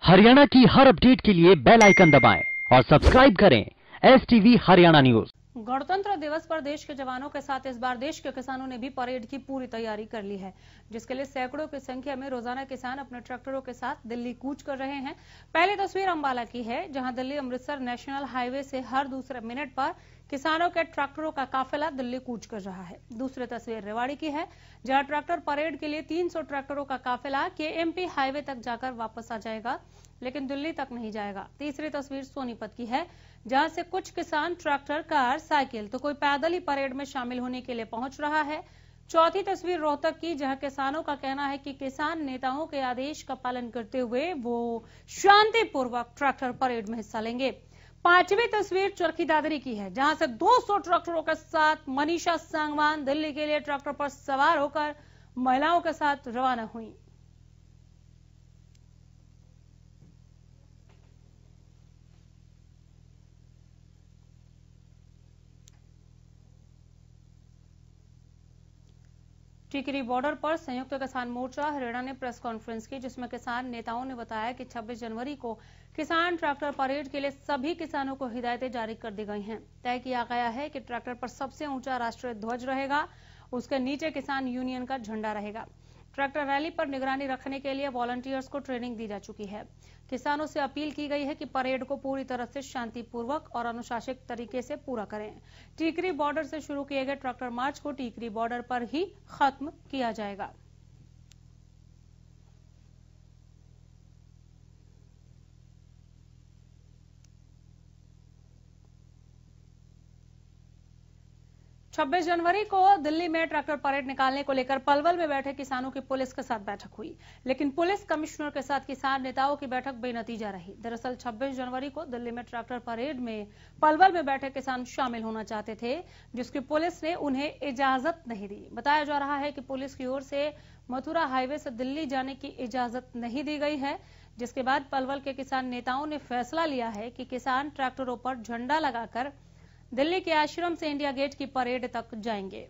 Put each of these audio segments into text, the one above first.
हरियाणा की हर अपडेट के लिए बेल आइकन दबाएं और सब्सक्राइब करें STV हरियाणा न्यूज। गणतंत्र दिवस पर देश के जवानों के साथ इस बार देश के किसानों ने भी परेड की पूरी तैयारी कर ली है, जिसके लिए सैकड़ों की संख्या में रोजाना किसान अपने ट्रैक्टरों के साथ दिल्ली कूच कर रहे हैं। पहली तस्वीर अंबाला की है, जहां दिल्ली अमृतसर नेशनल हाईवे से हर दूसरे मिनट पर किसानों के ट्रैक्टरों का काफिला दिल्ली कूच कर रहा है। दूसरी तस्वीर रेवाड़ी की है, जहां ट्रैक्टर परेड के लिए 300 ट्रैक्टरों का काफिला KMP हाईवे तक जाकर वापस आ जाएगा, लेकिन दिल्ली तक नहीं जाएगा। तीसरी तस्वीर सोनीपत की है, जहां से कुछ किसान ट्रैक्टर, कार, साइकिल तो कोई पैदल ही परेड में शामिल होने के लिए पहुंच रहा है। चौथी तस्वीर रोहतक की, जहां किसानों का कहना है कि किसान नेताओं के आदेश का पालन करते हुए वो शांतिपूर्वक ट्रैक्टर परेड में हिस्सा लेंगे। पांचवी तस्वीर चरखी दादरी की है, जहां से 200 ट्रैक्टरों के साथ मनीषा सांगवान दिल्ली के लिए ट्रैक्टर पर सवार होकर महिलाओं के साथ रवाना हुई। टिकरी बॉर्डर पर संयुक्त किसान मोर्चा हरियाणा ने प्रेस कॉन्फ्रेंस की, जिसमें किसान नेताओं ने बताया कि 26 जनवरी को किसान ट्रैक्टर परेड के लिए सभी किसानों को हिदायतें जारी कर दी गई हैं। तय किया गया है कि ट्रैक्टर पर सबसे ऊंचा राष्ट्रीय ध्वज रहेगा, उसके नीचे किसान यूनियन का झंडा रहेगा। ट्रैक्टर रैली पर निगरानी रखने के लिए वॉलंटियर्स को ट्रेनिंग दी जा चुकी है। किसानों से अपील की गई है कि परेड को पूरी तरह से शांतिपूर्वक और अनुशासित तरीके से पूरा करें। टिकरी बॉर्डर से शुरू किए गए ट्रैक्टर मार्च को टिकरी बॉर्डर पर ही खत्म किया जाएगा। छब्बीस जनवरी को दिल्ली में ट्रैक्टर परेड निकालने को लेकर पलवल में बैठे किसानों की पुलिस के साथ बैठक हुई, लेकिन पुलिस कमिश्नर के साथ किसान नेताओं की बैठक बेनतीजा रही। दरअसल 26 जनवरी को दिल्ली में ट्रैक्टर परेड में पलवल में बैठे किसान शामिल होना चाहते थे, जिसकी पुलिस ने उन्हें इजाजत नहीं दी। बताया जा रहा है कि पुलिस की ओर से मथुरा हाईवे से दिल्ली जाने की इजाजत नहीं दी गई है, जिसके बाद पलवल के किसान नेताओं ने फैसला लिया है कि किसान ट्रैक्टरों पर झंडा लगाकर दिल्ली के आश्रम से इंडिया गेट की परेड तक जाएंगे।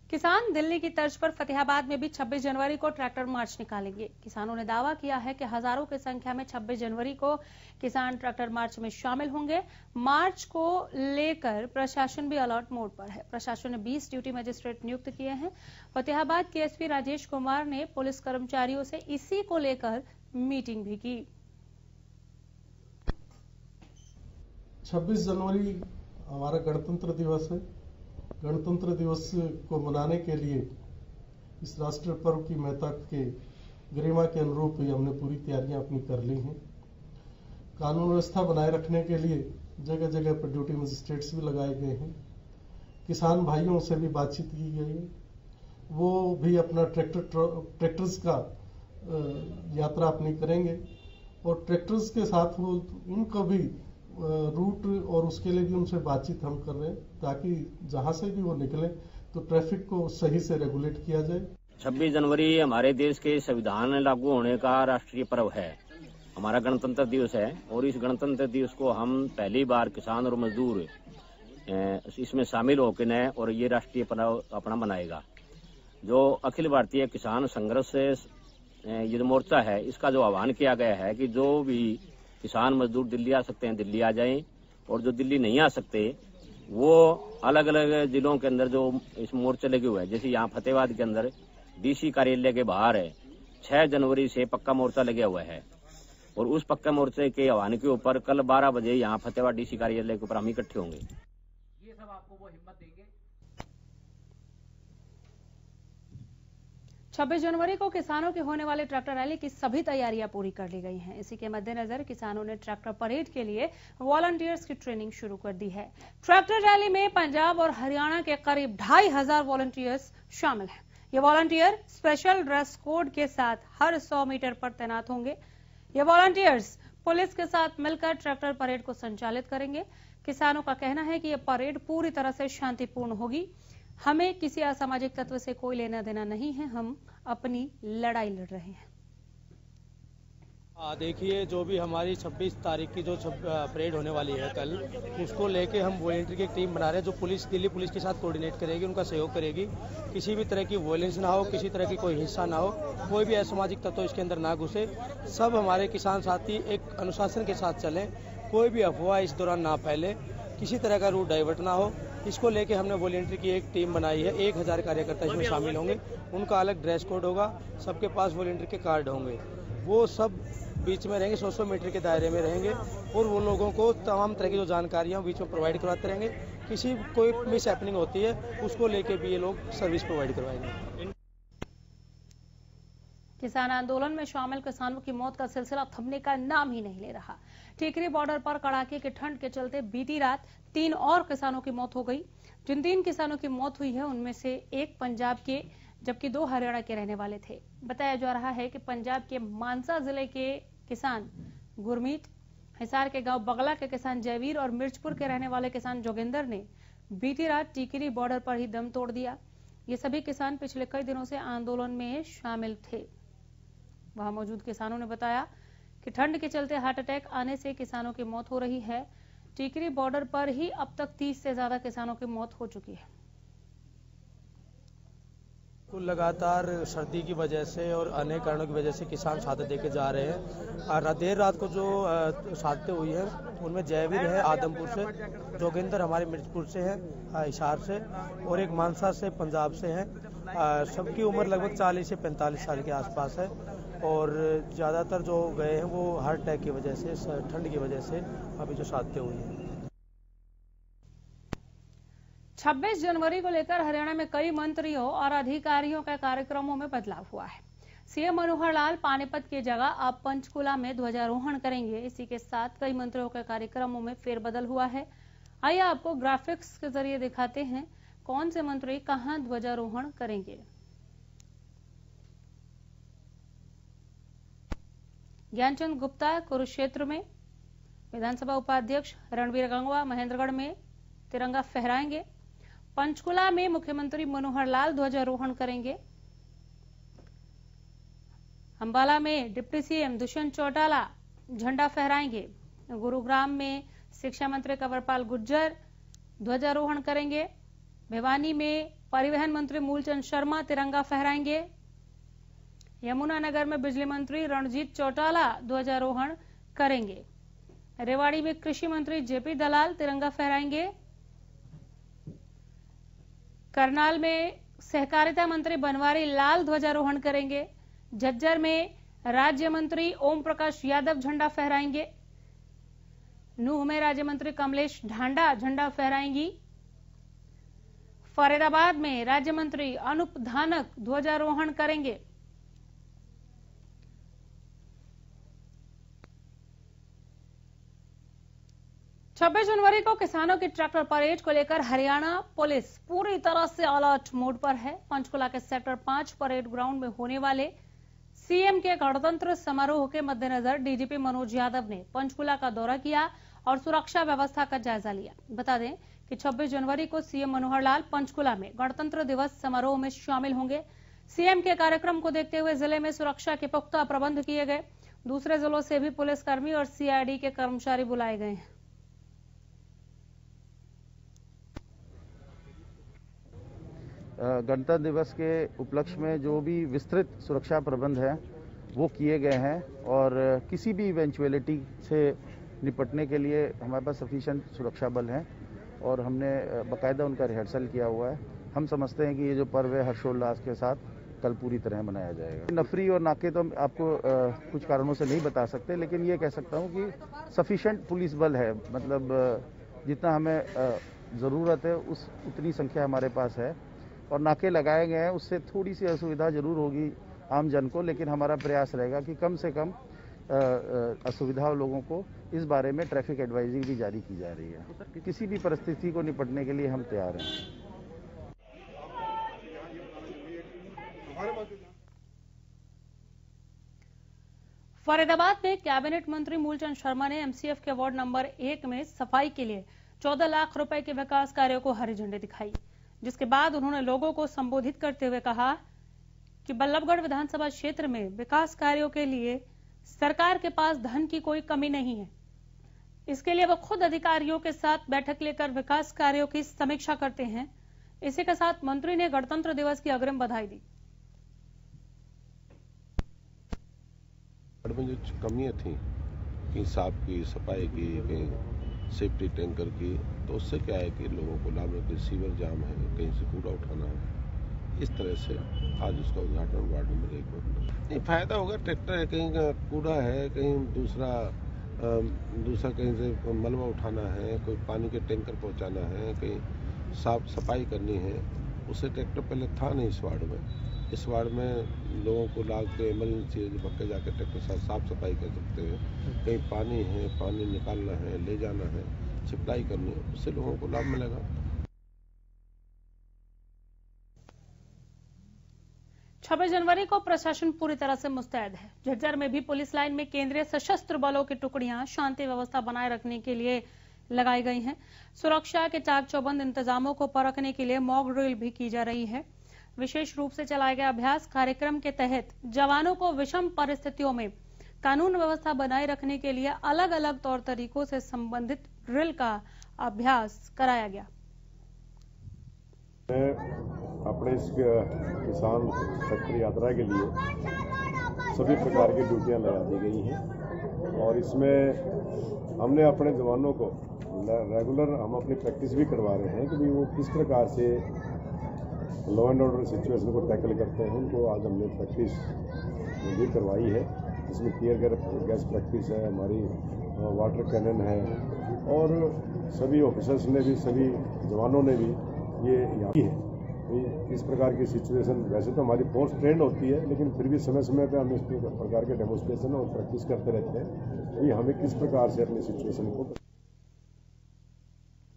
किसान दिल्ली की तर्ज पर फतेहाबाद में भी 26 जनवरी को ट्रैक्टर मार्च निकालेंगे। किसानों ने दावा किया है कि हजारों की संख्या में 26 जनवरी को किसान ट्रैक्टर मार्च में शामिल होंगे। मार्च को लेकर प्रशासन भी अलर्ट मोड पर है। प्रशासन ने 20 ड्यूटी मजिस्ट्रेट नियुक्त किए हैं। फतेहाबाद के SP राजेश कुमार ने पुलिस कर्मचारियों से इसी को लेकर मीटिंग भी की। 26 जनवरी हमारा गणतंत्र दिवस है। गणतंत्र दिवस को मनाने के लिए इस राष्ट्रीय पर्व की महत्ता के गरिमा के अनुरूप ही हमने पूरी तैयारियां अपनी कर ली हैं। कानून व्यवस्था बनाए रखने के लिए जगह जगह पर ड्यूटी मजिस्ट्रेट्स भी लगाए गए हैं। किसान भाइयों से भी बातचीत की गई है, वो भी अपना ट्रैक्टर्स का यात्रा अपनी करेंगे और ट्रैक्टर्स के साथ वो उनका भी रूट और उसके लिए भी उनसे बातचीत हम कर रहे हैं, ताकि जहां से भी वो निकले तो ट्रैफिक को सही से रेगुलेट किया जाए। 26 जनवरी हमारे देश के संविधान लागू होने का राष्ट्रीय पर्व है, हमारा गणतंत्र दिवस है और इस गणतंत्र दिवस को हम पहली बार किसान और मजदूर इसमें शामिल होकर न और ये राष्ट्रीय पर्व अपना मनाएगा। जो अखिल भारतीय किसान संघर्ष युद्ध मोर्चा है, इसका जो आह्वान किया गया है कि जो भी किसान मजदूर दिल्ली आ सकते हैं दिल्ली आ जाएं, और जो दिल्ली नहीं आ सकते वो अलग अलग जिलों के अंदर जो इस मोर्चे लगे हुए हैं, जैसे यहाँ फतेहाबाद के अंदर DC कार्यालय के बाहर है 6 जनवरी से पक्का मोर्चा लगा हुआ है और उस पक्का मोर्चे के आह्वान के ऊपर कल 12 बजे यहाँ फतेहाबाद DC कार्यालय के ऊपर हम इकट्ठे होंगे। ये सब आपको वो हिम्मत देंगे। 26 जनवरी को किसानों के होने वाले ट्रैक्टर रैली की सभी तैयारियां पूरी कर ली गई हैं। इसी के मद्देनजर किसानों ने ट्रैक्टर परेड के लिए वॉलंटियर्स की ट्रेनिंग शुरू कर दी है। ट्रैक्टर रैली में पंजाब और हरियाणा के करीब 2500 वॉलंटियर्स शामिल हैं। ये वॉलंटियर स्पेशल ड्रेस कोड के साथ हर 100 मीटर पर तैनात होंगे। ये वॉलंटियर्स पुलिस के साथ मिलकर ट्रैक्टर परेड को संचालित करेंगे। किसानों का कहना है कि यह परेड पूरी तरह से शांतिपूर्ण होगी। हमें किसी असामाजिक तत्व से कोई लेना देना नहीं है, हम अपनी लड़ाई लड़ रहे हैं। देखिए, जो भी हमारी 26 तारीख की जो परेड होने वाली है कल, उसको लेके हम वॉलंटियर की एक टीम बना रहे हैं जो दिल्ली पुलिस के साथ कोऑर्डिनेट करेगी, उनका सहयोग करेगी। किसी भी तरह की वॉयलेंस ना हो, किसी तरह की कोई हिंसा ना हो, कोई भी असामाजिक तत्व इसके अंदर ना घुसे। सब हमारे किसान साथी एक अनुशासन के साथ चलें, कोई भी अफवाह इस दौरान ना फैले, किसी तरह का रूट डाइवर्ट ना हो। इसको लेके हमने वॉलंटियर की एक टीम बनाई है, 1000 कार्यकर्ता इसमें शामिल होंगे। उनका अलग ड्रेस कोड होगा, सबके पास वॉलंटियर के कार्ड होंगे। वो सब बीच में रहेंगे, 100 मीटर के दायरे में रहेंगे और वो लोगों को तमाम तरह की जो जानकारियां बीच में प्रोवाइड करवाते रहेंगे। किसी कोई मिस हैपनिंग होती है उसको लेके भी ये लोग सर्विस प्रोवाइड करवाएंगे। किसान आंदोलन में शामिल किसानों की मौत का सिलसिला थमने का नाम ही नहीं ले रहा। टिकरी बॉर्डर पर कड़ाके की ठंड के चलते बीती रात 3 और किसानों की मौत हो गई। जिन 3 किसानों की मौत हुई है उनमें से एक पंजाब के जबकि 2 हरियाणा के रहने वाले थे। बताया जा रहा है कि पंजाब के मानसा जिले के किसान गुरमीत, हिसार के गांव बगला के किसान जयवीर और मिर्चपुर के रहने वाले किसान जोगिंदर ने बीती रात टिकरी बॉर्डर पर ही दम तोड़ दिया। ये सभी किसान पिछले कई दिनों से आंदोलन में शामिल थे। वहां मौजूद किसानों ने बताया कि ठंड के चलते हार्ट अटैक आने से किसानों की मौत हो रही है। टिकरी बॉर्डर पर ही अब तक 30 से ज्यादा किसानों की मौत हो चुकी है। लगातार सर्दी की वजह से और अन्य कारणों की वजह से किसान शहादत देके जा रहे हैं। और देर रात को जो शहादतें हुई हैं उनमें जयवीर है आदमपुर से, जोगिंदर हमारे मिर्चपुर से है, हिसार से, और एक मानसा से पंजाब से है। सबकी उम्र लगभग 40 से 45 साल के आसपास है और ज़्यादातर जो गए हैं वो हार्ट अटैक की वजह से, ठंड की वजह से अभी जो शहादतें हुई हैं। 26 जनवरी को लेकर हरियाणा में कई मंत्रियों और अधिकारियों के कार्यक्रमों में बदलाव हुआ है। सीएम मनोहर लाल पानीपत की जगह अब पंचकुला में ध्वजारोहण करेंगे। इसी के साथ कई मंत्रियों के कार्यक्रमों में फेरबदल हुआ है। आइए आपको ग्राफिक्स के जरिए दिखाते हैं कौन से मंत्री कहां ध्वजारोहण करेंगे। ज्ञानचंद गुप्ता कुरुक्षेत्र में, विधानसभा उपाध्यक्ष रणवीर गंगवा महेंद्रगढ़ में तिरंगा फहराएंगे। पंचकुला में मुख्यमंत्री मनोहर लाल ध्वजारोहण करेंगे। अंबाला में डिप्टी सीएम दुष्यंत चौटाला झंडा फहराएंगे। गुरुग्राम में शिक्षा मंत्री कंवरपाल गुर्जर ध्वजारोहण करेंगे। भिवानी में परिवहन मंत्री मूलचंद शर्मा तिरंगा फहराएंगे। यमुनानगर में बिजली मंत्री रणजीत चौटाला ध्वजारोहण करेंगे। रेवाड़ी में कृषि मंत्री जेपी दलाल तिरंगा फहराएंगे। करनाल में सहकारिता मंत्री बनवारी लाल ध्वजारोहण करेंगे। झज्जर में राज्य मंत्री ओम प्रकाश यादव झंडा फहराएंगे। नूह में राज्य मंत्री कमलेश ढांडा झंडा फहराएंगी। फरीदाबाद में राज्य मंत्री अनूप धानक ध्वजारोहण करेंगे। छब्बीस जनवरी को किसानों की ट्रैक्टर परेड को लेकर हरियाणा पुलिस पूरी तरह से अलर्ट मोड पर है। पंचकुला के सेक्टर 5 परेड ग्राउंड में होने वाले सीएम के गणतंत्र समारोह के मद्देनजर डीजीपी मनोज यादव ने पंचकुला का दौरा किया और सुरक्षा व्यवस्था का जायजा लिया। बता दें कि 26 जनवरी को सीएम मनोहर लाल पंचकुला में गणतंत्र दिवस समारोह में शामिल होंगे। सीएम के कार्यक्रम को देखते हुए जिले में सुरक्षा के पुख्ता प्रबंध किए गए। दूसरे जिलों से भी पुलिसकर्मी और सीआईडी के कर्मचारी बुलाए गए हैं। गणतंत्र दिवस के उपलक्ष्य में जो भी विस्तृत सुरक्षा प्रबंध हैं वो किए गए हैं और किसी भी इवेंचुअलिटी से निपटने के लिए हमारे पास सफिशिएंट सुरक्षा बल हैं और हमने बाकायदा उनका रिहर्सल किया हुआ है। हम समझते हैं कि ये जो पर्व है हर्षोल्लास के साथ कल पूरी तरह मनाया जाएगा। नफरी और नाके तो आपको कुछ कारणों से नहीं बता सकते, लेकिन ये कह सकता हूँ कि सफिशिएंट पुलिस बल है, मतलब जितना हमें ज़रूरत है उतनी संख्या हमारे पास है और नाके लगाए गए हैं। उससे थोड़ी सी असुविधा जरूर होगी आम जन को, लेकिन हमारा प्रयास रहेगा कि कम से कम असुविधा लोगों को इस बारे में ट्रैफिक एडवाइजरी भी जारी की जा रही है। किसी भी परिस्थिति को निपटने के लिए हम तैयार हैं। फरीदाबाद में कैबिनेट मंत्री मूलचंद शर्मा ने एमसीएफ के वार्ड नंबर 1 में सफाई के लिए 14 लाख रुपए के विकास कार्यों को हरी झंडी दिखाई, जिसके बाद उन्होंने लोगों को संबोधित करते हुए कहा कि बल्लभगढ़ विधानसभा क्षेत्र में विकास कार्यों के लिए सरकार के पास धन की कोई कमी नहीं है। इसके लिए वो खुद अधिकारियों के साथ बैठक लेकर विकास कार्यों की समीक्षा करते हैं। इसी के साथ मंत्री ने गणतंत्र दिवस की अग्रिम बधाई दी। में जो कमियां थी, कहीं साफ की, सफाई की, कहीं सेफ्टी टैंकर की, तो उससे क्या है कि लोगों को लाभ है, कहीं सीवर जाम है, कहीं से कूड़ा उठाना है। इस तरह से आज उसका उद्घाटन वार्ड नंबर 1 में नहीं फायदा होगा। ट्रैक्टर है, कहीं कूड़ा है, कहीं दूसरा कहीं से मलबा उठाना है, कोई पानी के टैंकर पहुंचाना है, कहीं साफ सफाई करनी है। उससे ट्रैक्टर पहले था नहीं इस वार्ड में। इस वार्ड में लोगों को लाभ के इमरजेंसी है, जो पक्के जाकर ट्रैक्टर साथ साफ सफाई कर सकते हैं। कहीं पानी है, पानी निकालना है, ले जाना है, सप्लाई करनी है, उससे लोगों को लाभ मिलेगा। 26 जनवरी को प्रशासन पूरी तरह से मुस्तैद है। झज्जर में भी पुलिस लाइन में केंद्रीय सशस्त्र बलों की टुकड़ियां शांति व्यवस्था बनाए रखने के लिए लगाई गई हैं। सुरक्षा के चाक चौबंद इंतजामों को परखने के लिए मॉक ड्रिल भी की जा रही है। विशेष रूप से चलाए गए अभ्यास कार्यक्रम के तहत जवानों को विषम परिस्थितियों में कानून व्यवस्था बनाए रखने के लिए अलग अलग तौर तरीकों से संबंधित ड्रिल का अभ्यास कराया गया। अपने इस किसान ट्रैक्टर यात्रा के लिए सभी प्रकार की ड्यूटियां लगा दी गई हैं और इसमें हमने अपने जवानों को रेगुलर हम अपनी प्रैक्टिस भी करवा रहे हैं कि वो किस प्रकार से लॉ एंड ऑर्डर सिचुएशन को टैकल करते हैं। उनको आज हमने प्रैक्टिस भी करवाई है, जिसमें टीयर गैस प्रैक्टिस है, हमारी वाटर कैनन है और सभी ऑफिसर्स ने भी, सभी जवानों ने भी ये यहाँ की है। इस प्रकार की सिचुएशन, वैसे तो हमारी फोर्स ट्रेंड होती है, लेकिन फिर भी समय समय पर हम इस प्रकार के डेमोन्स्ट्रेशन और प्रैक्टिस करते रहते हैं कि हमें किस प्रकार से अपनी सिचुएशन को।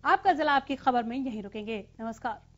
आपका जिला आपकी खबर में यहीं रुकेंगे। नमस्कार।